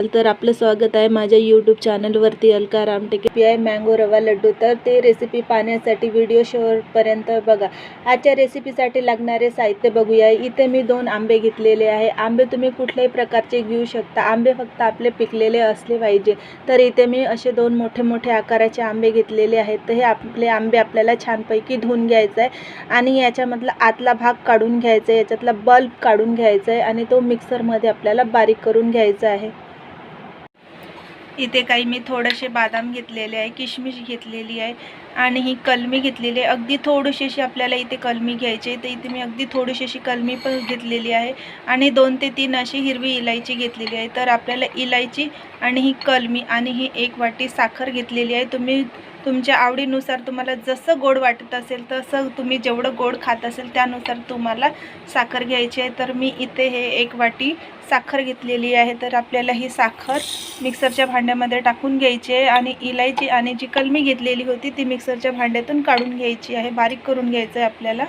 तर आपलं स्वागत आहे माझ्या यूट्यूब चॅनलवरती अलका रामटेके आहे मँगो रवा लड्डू। तर ते रेसिपी पाहण्यासाठी व्हिडिओ शेवटपर्यंत बघा। आजच्या रेसिपीसाठी लागणारे साहित्य बघूया। इथे मी 2 आंबे घेतलेले आहे। आंबे तुम्ही कुठल्याही प्रकारचे घेऊ शकता, आंबे फक्त आपले पिकलेले असले पाहिजे। तर इथे मी असे 2 मोठे मोठे आकाराचे आंबे घेतलेले आहेत। तर हे आपले आंबे आपल्याला छानपैकी धुवून घ्यायचं आहे आणि याच्यामधला आतला भाग काढून घ्यायचा आहे, याच्यातला बल्ब काढून घ्यायचा आहे आणि तो मिक्सरमध्ये आपल्याला बारीक करून घ्यायचा आहे। इथे काही मी थोडेसे बदाम घेतलेले आहे, किशमिश घेतलेली आहे आणि ही कलमी घेतलेली आहे। अगदी थोडीशी आपल्याला इथे कलमी घ्यायची आहे। तर इथे मी अगदी थोडीशी कलमी पण घेतलेली आहे आणि 2 ते 3 अशी हिरवी इलायची घेतलेली आहे। तर आपल्याला इलायची आणि ही कलमी आणि ही 1 वाटी साखर घेतलेली आहे। तुम्ही तुमच्या आवडीनुसार तुम्हाला जसं गोड वाटत असेल तसं तुम्ही जेवढं गोड खात असेल त्यानुसार तुम्हाला साखर घ्यायची आहे। तर मी इथे हे 1 वाटी साखर घेतलेली आहे। तर आपल्याला ही साखर मिक्सरच्या भांड्यामध्ये टाकून घ्यायची आहे आणि इलायची आणि जी कलमी घेतलेली होती ती मिक्सरच्या भांड्यातून काढून घ्यायची आहे, बारीक करून घ्यायचं आहे आपल्याला।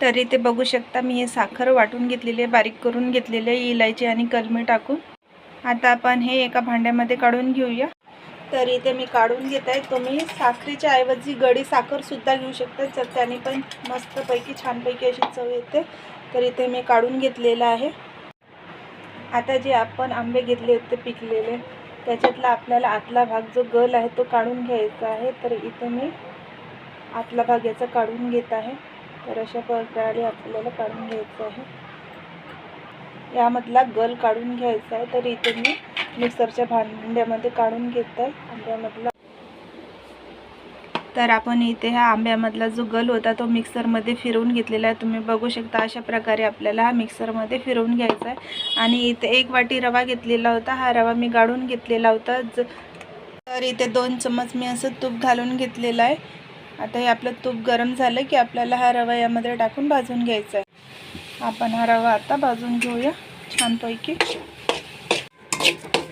तर इथे बघू शकता मी हे साखर वाटून घेतलेली आहे, बारीक करून घेतलेली आहे इलायची आणि कलमी टाकून। आता आपण हे एका भांड्यामध्ये काढून घेऊया। तर इथे मी काढून घेत आहे। तुम्ही साखरेच्या ऐवजी गडी साखर सुद्धा घेऊ शकता, तर त्याने पण मस्तपैकी छानपैकी अशी चव येते। तर इथे मी काढून घेतलेलं आहे। आता जे आपण आंबे घेतले होते पिकलेले, त्याच्यातला आपल्याला आतला भाग जो गल आहे तो काढून घ्यायचा आहे। तर इथे मी आतला भाग याचा काढून घेत आहे। तर अशा प्रकारे आपल्याला काढून घ्यायचं आहे, यामधला गल काढून घ्यायचा आहे। तर इथे मी मिक्सरच्या भांड्यामध्ये काढून घेत आहे आंब्यामधला। तर आपण इथे हा आंब्यामधला जो गल होता तो मिक्सरमध्ये फिरवून घेतलेला आहे। तुम्ही बघू शकता अशा प्रकारे आपल्याला हा मिक्सरमध्ये फिरवून घ्यायचा आहे। आणि इथे 1 वाटी रवा घेतलेला होता, हा रवा मी गाळून घेतलेला होता। तर इथे 2 चम्मच मी असं तूप घालून घेतलेलं आहे। आता हे आपलं तूप गरम झालं की आपल्याला हा रवा यामध्ये टाकून भाजून घ्यायचा आहे। आपण हा रवा आता भाजून घेऊया छानपैकी।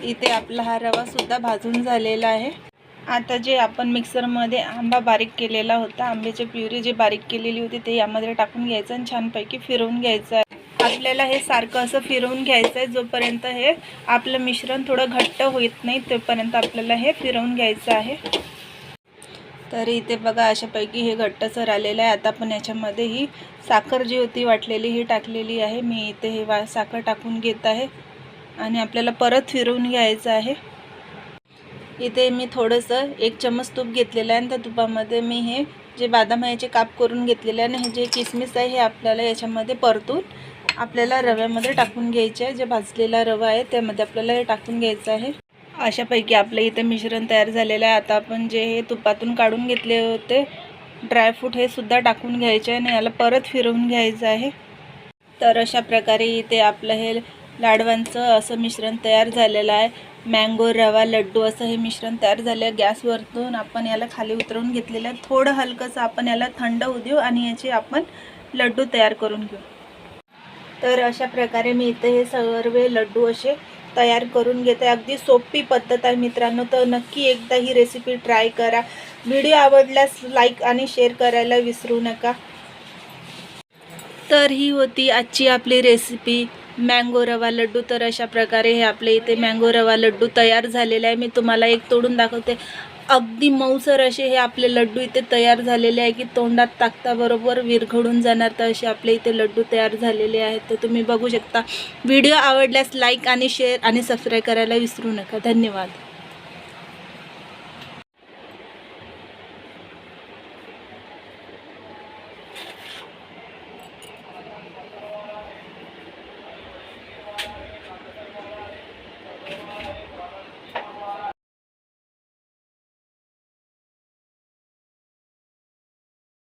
इथे आपला हा रवा सुद्धा भाजून झालेला आहे। आता जे आपण मिक्सरमध्ये आंबा बारीक केलेला होता, आंब्याची प्युरी जी बारीक केलेली होती ते यामध्ये टाकून घ्यायचं आणि छानपैकी फिरवून घ्यायचं आहे। आपल्याला हे सारखं असं फिरवून घ्यायचं आहे जोपर्यंत हे आपलं मिश्रण थोडं घट्ट होत नाही तोपर्यंत आपल्याला हे फिरवून घ्यायचं आहे। तर इथे बघा अशापैकी हे घट्टसर आलेलं आहे। आता आपण याच्यामध्ये ही साखर जी होती वाटलेली ही टाकलेली आहे। मी इथे हे साखर टाकून घेत आहे आणि आपल्याला परत फिरवून घ्यायचं आहे। इथे मी थोडंसं 1 चम्मच तूप घेतलेलं आहे आणि त्या तुपामध्ये मी हे जे बदाम आहे याचे काप करून घेतलेले आहे आणि हे जे किसमिस आहे हे आपल्याला याच्यामध्ये परतून आपल्याला रव्यामध्ये टाकून घ्यायचे आहे। जे भाजलेला रवा आहे त्यामध्ये आपल्याला हे टाकून घ्यायचं आहे। अशापैकी आपलं इथे मिश्रण तयार झालेलं आहे। आता आपण जे हे तुपातून काढून घेतले होते ड्रायफ्रूट हे सुद्धा टाकून घ्यायचे आहे आणि याला परत फिरवून घ्यायचं आहे। तर अशा प्रकारे इथे आपलं हे लाडवांचं असं मिश्रण तयार झालेलं आहे। मँगो रवा लड्डू असं हे मिश्रण तयार झालं आहे। गॅसवरतून आपण याला खाली उतरवून घेतलेलं आहे। थोडं हलकंसं आपण याला थंड होऊ देऊ आणि याचे आपण लड्डू तयार करून घेऊ। तर अशा प्रकारे मी इथे हे सर्व लड्डू असे तयार करून घेते। अगदी सोपी पद्धत आहे मित्रांनो, तर नक्की एकदा ही रेसिपी ट्राय करा। व्हिडिओ आवडल्यास लाईक आणि शेअर करायला विसरू नका। तर ही होती आजची आपली रेसिपी मँगो रवा लड्डू। तर अशा प्रकारे हे आपले इथे मँगो रवा लड्डू तयार झालेले आहे। मी तुम्हाला एक तोडून दाखवते। अगदी मऊसर असे हे आपले लड्डू इथे तयार झालेले आहे की तोंडात टाकताबरोबर विरघळून जाणार, तर असे आपले इथे लड्डू तयार झालेले आहेत। तर तुम्ही बघू शकता। व्हिडिओ आवडल्यास लाईक आणि शेअर आणि सबस्क्राईब करायला विसरू नका। धन्यवाद।